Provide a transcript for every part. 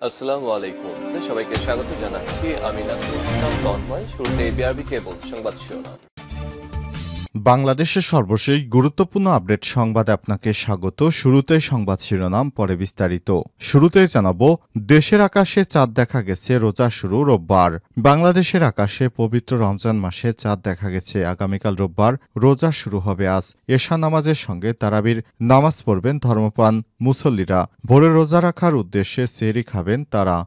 আসসালামু আলাইকুম। সবাইকে স্বাগত জানাচ্ছি। আমি নাসরুল ইসলাম তন্ময়। শুরুতে বিআরবি কেবল সংবাদ শিরোনাম। বাংলাদেশের সর্বশেষ গুরুত্বপূর্ণ আপডেট সংবাদে আপনাকে স্বাগত। শুরুতেই সংবাদ শিরোনাম, পরে বিস্তারিত। শুরুতেই জানাবো, দেশের আকাশে চাঁদ দেখা গেছে, রোজা শুরু রোববার। বাংলাদেশের আকাশে পবিত্র রমজান মাসে চাঁদ দেখা গেছে। আগামীকাল রোববার রোজা শুরু হবে। আজ এশা নামাজের সঙ্গে তারাবির নামাজ পড়বেন ধর্মপ্রাণ মুসল্লিরা। ভোরে রোজা রাখার উদ্দেশ্যে সেহরি খাবেন তারা।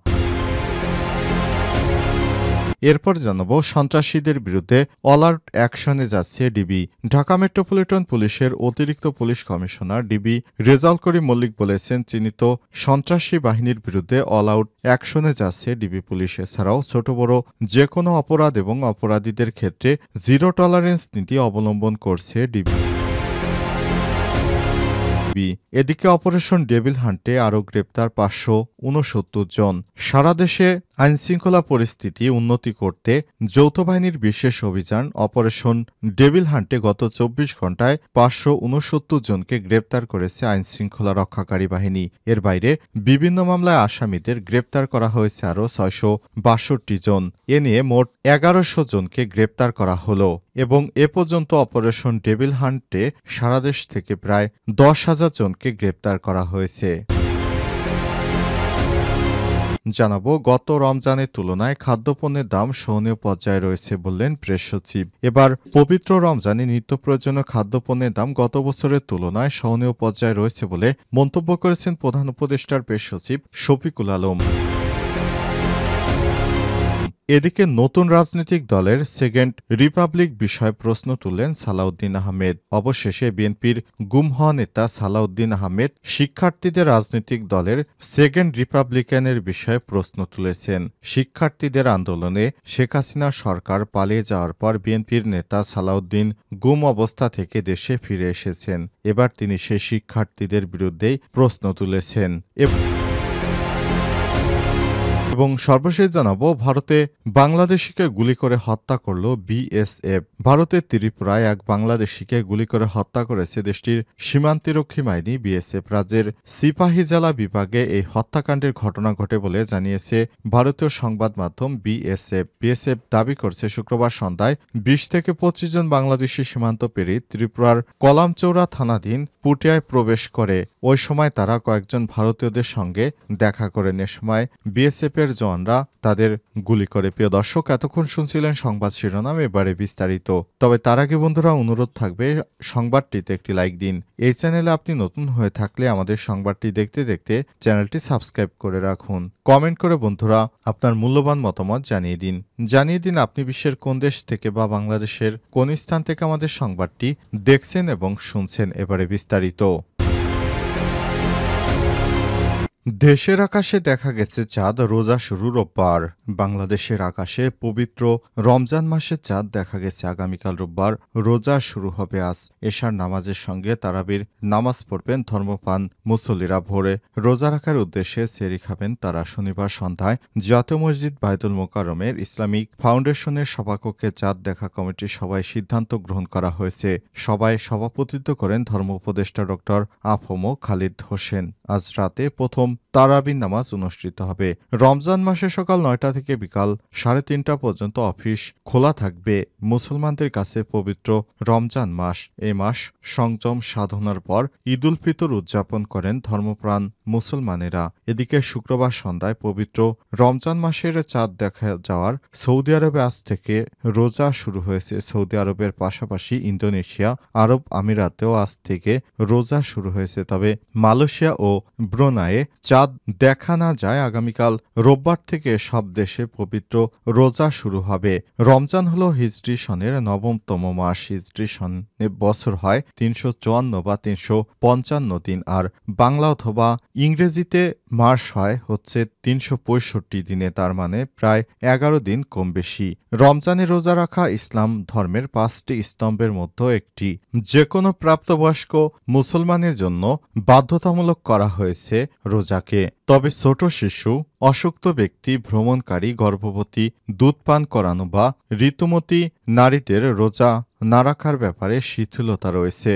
এরপর জানাবো, সন্ত্রাসীদের বিরুদ্ধে অলআউট অ্যাকশনে যাচ্ছে ডিবি। ঢাকা মেট্রোপলিটন পুলিশের অতিরিক্ত police commissioner DB Rezaul Karim Mallick বলেছেন, চিহ্নিত সন্ত্রাসী বাহিনীর বিরুদ্ধে অলআউট অ্যাকশনে যাচ্ছে ডিবি পুলিশ। এছাড়াও ছোট বড় যে কোনো অপরাধ এবং অপরাধীদের ক্ষেত্রে জিরো টলারেন্স নীতি অবলম্বন করছে ডিবি। এদিকে অপারেশন ডেভিল হান্টে আরও গ্রেপ্তার 569 জন। সারা দেশে আইনশৃঙ্খলা পরিস্থিতি উন্নতি করতে যৌথ বাহিনীর বিশেষ অভিযান অপারেশন ডেভিল হান্টে গত 24 ঘণ্টায় 569 জনকে গ্রেপ্তার করেছে আইনশৃঙ্খলা রক্ষাকারী বাহিনী। এর বাইরে বিভিন্ন মামলায় আসামিদের গ্রেপ্তার করা হয়েছে আরও 662 জন। এ নিয়ে মোট 1100 জনকে গ্রেপ্তার করা হলো এবং এ পর্যন্ত অপারেশন ডেভিল হান্টে সারা দেশ থেকে প্রায় 10,000 জনকে গ্রেপ্তার করা হয়েছে। জানাবো, গত রমজানের তুলনায় খাদ্যপণ্যের দাম সহনীয় পর্যায়ে রয়েছে বললেন প্রেস সচিব। এবার পবিত্র রমজানে নিত্য প্রয়োজনীয় খাদ্যপণ্যের দাম গত বছরের তুলনায় সহনীয় পর্যায়ে রয়েছে বলে মন্তব্য করেছেন প্রধান উপদেষ্টার প্রেস সচিব শফিকুল আলম। এদিকে নতুন রাজনৈতিক দলের সেকেন্ড রিপাবলিক বিষয়ে প্রশ্ন তুললেন সালাউদ্দিন আহমেদ। অবশেষে বিএনপির গুম হওয়া নেতা সালাউদ্দিন আহমেদ শিক্ষার্থীদের রাজনৈতিক দলের সেকেন্ড রিপাবলিকানের বিষয়ে প্রশ্ন তুলেছেন। শিক্ষার্থীদের আন্দোলনে শেখ হাসিনা সরকার পালিয়ে যাওয়ার পর বিএনপির নেতা সালাউদ্দিন গুম অবস্থা থেকে দেশে ফিরে এসেছেন। এবার তিনি সেই শিক্ষার্থীদের বিরুদ্ধেই প্রশ্ন তুলেছেন। এবং সর্বশেষ জানাবো, ভারতে বাংলাদেশিকে গুলি করে হত্যা করল বিএসএফ। ভারতের ত্রিপুরায় এক বাংলাদেশিকে গুলি করে হত্যা করেছে দেশটির সীমান্তরক্ষী বাহিনী বিএসএফ। রাজ্যের সিপাহী জেলা বিভাগে এই হত্যাকাণ্ডের ঘটনা ঘটে বলে জানিয়েছে ভারতীয় সংবাদ মাধ্যম বিএসএফ। বিএসএফ দাবি করছে, শুক্রবার সন্ধ্যায় 20 থেকে 25 জন বাংলাদেশি সীমান্ত পেরিয়ে ত্রিপুরার কলামচৌড়া থানাধীন পুটিয়ায় প্রবেশ করে। ওই সময় তারা কয়েকজন ভারতীয়দের সঙ্গে দেখা করেন। এ সময় বিএসএফ এর জওয়ানরা তাদের গুলি করে। প্রিয় দর্শক, এতক্ষণ শুনছিলেন সংবাদ শিরোনাম, এবারে বিস্তারিত। তবে তার আগে বন্ধুরা, অনুরোধ থাকবে সংবাদটিতে একটি লাইক দিন। এই চ্যানেলে আপনি নতুন হয়ে থাকলে আমাদের সংবাদটি দেখতে দেখতে চ্যানেলটি সাবস্ক্রাইব করে রাখুন। কমেন্ট করে বন্ধুরা আপনার মূল্যবান মতামত জানিয়ে দিন আপনি বিশ্বের কোন দেশ থেকে বা বাংলাদেশের কোন স্থান থেকে আমাদের সংবাদটি দেখছেন এবং শুনছেন। এবারে বিস্তারিত। দেশের আকাশে দেখা গেছে চাঁদ, রোজা শুরু রোববার। বাংলাদেশের আকাশে পবিত্র রমজান মাসের চাঁদ দেখা গেছে। আগামীকাল রোববার রোজা শুরু হবে। আজ এশার নামাজের সঙ্গে তারাবির নামাজ পড়বেন ধর্মপ্রাণ মুসল্লিরা। ভোরে রোজা রাখার উদ্দেশ্যে সেহরি খাবেন তারা। শনিবার সন্ধ্যায় জাতীয় মসজিদ বায়তুল মোকাররমের ইসলামিক ফাউন্ডেশনের সভাকক্ষে চাঁদ দেখা কমিটির সভায় সিদ্ধান্ত গ্রহণ করা হয়েছে। সভায় সভাপতিত্ব করেন ধর্ম উপদেষ্টা ডক্টর আফম খালিদ হোসেন। আজ রাতে প্রথম তারাবির নামাজ অনুষ্ঠিত হবে। রমজান মাসে সকাল 9টা থেকে বিকাল 3:30 পর্যন্ত অফিস খোলা থাকবে। মুসলমানদের কাছে পবিত্র রমজান মাস। এই মাস সংযম সাধনার পর ঈদ উল ফিতর উদযাপন করেন ধর্মপ্রাণ মুসলমানেরা। এদিকে শুক্রবার সন্ধ্যায় পবিত্র রমজান মাসের চাঁদ দেখা যাওয়ার সৌদি আরবে আজ থেকে রোজা শুরু হয়েছে। সৌদি আরবের পাশাপাশি ইন্দোনেশিয়া, আরব আমিরাতেও আজ থেকে রোজা শুরু হয়েছে। তবে মালয়েশিয়া ও ব্রুনাইয়ে চাঁদ দেখা না যায়। আগামীকাল রোববার থেকে সব দেশে পবিত্র রোজা শুরু হবে। রমজান হল হিজরি সনের 9তম মাস। হিজরি সনে বছর হয় 354 বা 355 দিন, আর বাংলা অথবা ইংরেজিতে মাস হচ্ছে 365 দিনে। তার মানে প্রায় 11 দিন কম বেশি। রমজানে রোজা রাখা ইসলাম ধর্মের 5টি স্তম্ভের মধ্যে একটি। যে কোনো প্রাপ্তবয়স্ক মুসলমানের জন্য বাধ্যতামূলক করা হয়েছে রোজাকে। তবে ছোট শিশু, অসুস্থ ব্যক্তি, ভ্রমণকারী, গর্ভবতী, দুধ পান করানো বা ঋতুমতী নারীদের রোজা না রাখার ব্যাপারে শিথিলতা রয়েছে।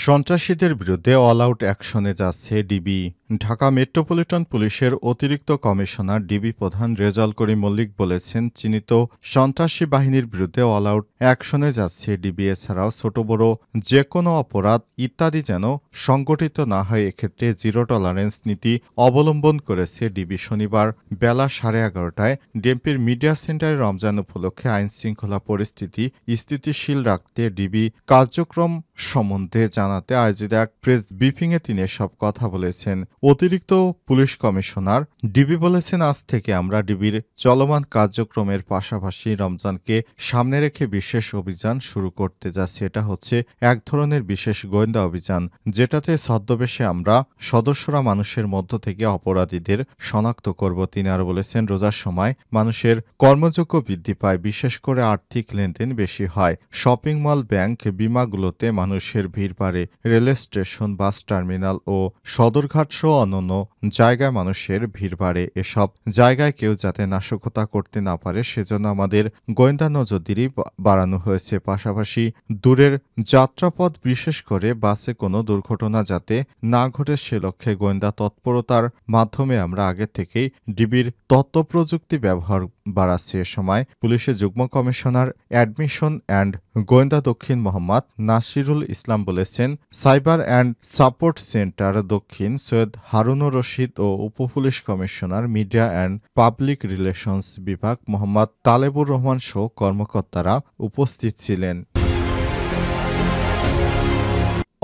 সন্ত্রাসীদের বিরুদ্ধে অল আউট অ্যাকশনে যাচ্ছে ডিবি। ঢাকা মেট্রোপলিটন পুলিশের অতিরিক্ত কমিশনার ডিবি প্রধান রেজাউল করিম মল্লিক বলেছেন, চিহ্নিত সন্ত্রাসী বাহিনীর বিরুদ্ধে অল আউট অ্যাকশনে যাচ্ছে ডিবি। এছাড়াও ছোট বড় যে কোনো অপরাধ ইত্যাদি যেন সংগঠিত না হয়, এক্ষেত্রে জিরো টলারেন্স নীতি অবলম্বন করেছে ডিবি। শনিবার বেলা 11:30টায় ডিএমপির মিডিয়া সেন্টারে রমজান উপলক্ষে আইনশৃঙ্খলা পরিস্থিতি স্থিতিশীল রাখতে ডিবি কার্যক্রম সম্বন্ধে জানাতে আয়োজিত এক প্রেস ব্রিফিংয়ে তিনি এসব কথা বলেছেন। অতিরিক্ত পুলিশ কমিশনার ডিবি বলেছেন, আজ থেকে আমরা ডিবির চলমান কার্যক্রমের পাশাপাশি রমজানকে সামনে রেখে বিশেষ অভিযান শুরু করতে যাচ্ছি। এটা হচ্ছে এক ধরনের বিশেষ গোয়েন্দা অভিযান, যেটাতে ছদ্মবেশে আমরা সদস্যরা মানুষের মধ্য থেকে অপরাধীদের শনাক্ত করব। তিনি আরও বলেছেন, রোজার সময় মানুষের কর্মযোগ্য বৃদ্ধি পায়, বিশেষ করে আর্থিক লেনদেন বেশি হয়। শপিং মল, ব্যাংক, বিমাগুলোতে মানুষের ভিড় বাড়ে। রেল স্টেশন, বাস টার্মিনাল ও সদরঘাট সহ অন্যান্য জায়গায় মানুষের ভিড় বাড়ে। এসব জায়গায় কেউ যাতে নাশকতা করতে না পারে, সেজন্য আমাদের গোয়েন্দা নজরদারি বাড়ানো হয়েছে। পাশাপাশি দূরের যাত্রাপথ, বিশেষ করে বাসে কোনো দুর্ঘটনা যাতে না ঘটে, সে লক্ষ্যে গোয়েন্দা তৎপরতার মাধ্যমে আমরা আগে থেকেই ডিবির তথ্য প্রযুক্তি ব্যবহার বাড়াচ্ছি। এ সময় পুলিশের যুগ্ম কমিশনার অ্যাডমিশন অ্যান্ড গোয়েন্দা দক্ষিণ মোহাম্মদ নাসিরুল ইসলাম বলেছেন, সাইবার অ্যান্ড সাপোর্ট সেন্টার দক্ষিণ সৈয়দ হারুনুর রশিদ ও উপপুলিশ commissioner media and public relations বিভাগ মোহাম্মদ তালেবুর রহমান সহ কর্মকর্তারা উপস্থিত ছিলেন।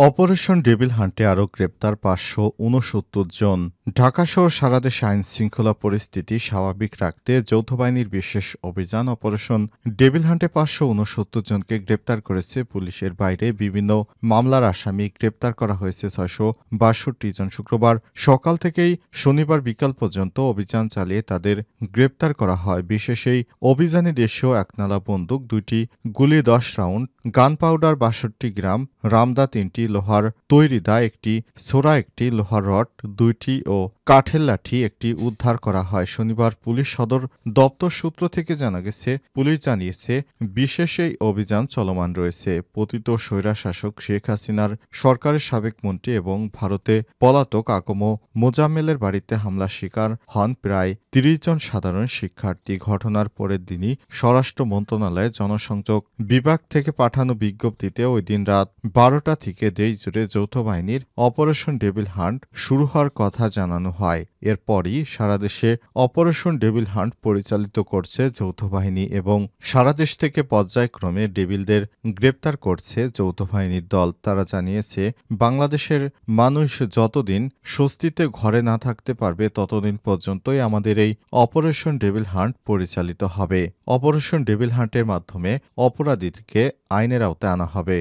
অপারেশন ডেভিল হান্টে আরও গ্রেপ্তার 569 জন। ঢাকাসহ সারা দেশে আইন শৃঙ্খলা পরিস্থিতি স্বাভাবিক রাখতে যৌথ বাহিনীর বিশেষ অভিযান অপারেশন ডেভিল হান্টে 569 জনকে গ্রেপ্তার করেছে পুলিশের বাইরে বিভিন্ন মামলার আসামি গ্রেপ্তার করা হয়েছে 662 জন। শুক্রবার সকাল থেকেই শনিবার বিকাল পর্যন্ত অভিযান চালিয়ে তাদের গ্রেপ্তার করা হয়। বিশেষ এই অভিযানে দেশীয় একনালা বন্দুক 2টি, গুলি 10 রাউন্ড, গান পাউডার 62 গ্রাম, রামদা 3টি, লোহার তৈরি দা 1টি, ছোরা 1টি, লোহার রড 2টি ও কাঠের লাঠি 1টি উদ্ধার করা হয়। শনিবার পুলিশ সদর দপ্তর সূত্র থেকে জানা গেছে, পুলিশ জানিয়েছে বিশেষ এই অভিযান চলমান রয়েছে। পতিত স্বৈরশাসক শেখ হাসিনার সরকারের সাবেক মন্ত্রী এবং ভারতে পলাতক আকম মোজাম্মেলের বাড়িতে হামলার শিকার হন প্রায় 30 জন সাধারণ শিক্ষার্থী। ঘটনার পরের দিনই স্বরাষ্ট্র মন্ত্রণালয়ের জনসংযোগ বিভাগ থেকে পাঠানো বিজ্ঞপ্তিতে ওই দিন রাত 12টা থেকে দেশ জুড়ে যৌথ বাহিনীর অপারেশন ডেভিল হান্ট শুরু হওয়ার কথা জানানো হয়। এরপরই সারা দেশে অপারেশন ডেভিল হান্ট পরিচালিত করছে যৌথ বাহিনী এবং সারা দেশ থেকে পর্যায়ক্রমে ডেভিলদের গ্রেপ্তার করছে যৌথ বাহিনীর দল। তারা জানিয়েছে, বাংলাদেশের মানুষ যতদিন স্বস্তিতে ঘরে না থাকতে পারবে, ততদিন পর্যন্তই আমাদের এই অপারেশন ডেভিল হান্ট পরিচালিত হবে। অপারেশন ডেভিল হান্টের মাধ্যমে অপরাধীদেরকে আইনের আওতায় আনা হবে।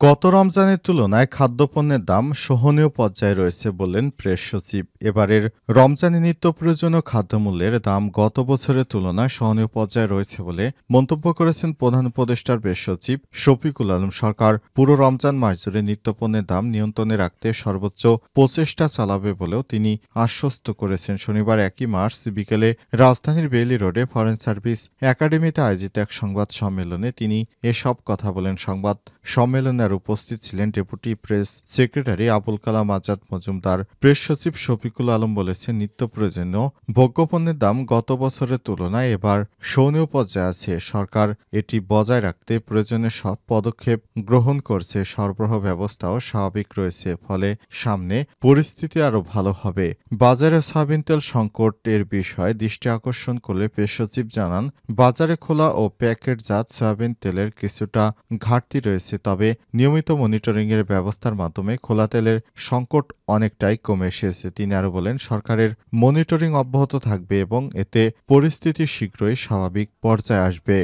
গত রমজানের তুলনায় খাদ্যপণ্যের দাম সহনীয় পর্যায়ে রয়েছে বললেন প্রেস সচিব। এবারের রমজানে নিত্য প্রয়োজনীয় খাদ্যমূল্যের দাম গত বছরের তুলনায় সহনীয় পর্যায়ে রয়েছে বলে মন্তব্য করেছেন প্রধান উপদেষ্টার প্রেস সচিব শফিকুল আলম। সরকার পুরো রমজান মাস জুড়ে নিত্যপণ্যের দাম নিয়ন্ত্রণে রাখতে সর্বোচ্চ প্রচেষ্টা চালাবে বলেও তিনি আশ্বস্ত করেছেন। শনিবার 1 মার্চ বিকেলে রাজধানীর বেইলি রোডে ফরেন সার্ভিস একাডেমিতে আয়োজিত এক সংবাদ সম্মেলনে তিনি এসব কথা বলেন। সংবাদ সম্মেলনে আর উপস্থিত ছিলেন deputy press secretary Abul Kalam Azad Majumdar. Press সচিব শফিকুল আলম বলেছেন, নিত্য প্রয়োজনীয় ভোগ্যপণ্যের দাম গত বছরের তুলনায় এবার সহনীয় পর্যায়ে আছে। সরকার এটি বজায় রাখতে প্রয়োজনীয় সব পদক্ষেপ গ্রহণ করছে। সরবরাহ ব্যবস্থাও স্বাভাবিক রয়েছে, ফলে সামনে পরিস্থিতি আরও ভালো হবে। বাজারে সয়াবিন তেল সংকটের বিষয়ে দৃষ্টি আকর্ষণ করলে প্রেস সচিব জানান, বাজারে খোলা ও প্যাকেটজাত সয়াবিন তেলের কিছুটা ঘাটতি রয়েছে, তবে নিয়মিত মনিটরিংয়ের ব্যবস্থার মাধ্যমে খোলা তেলের সংকট অনেকটাই কমে এসেছে। তিনি আরও বলেন, সরকারের মনিটরিং অব্যাহত থাকবে এবং এতে পরিস্থিতি শীঘ্রই স্বাভাবিক পর্যায়ে আসবে।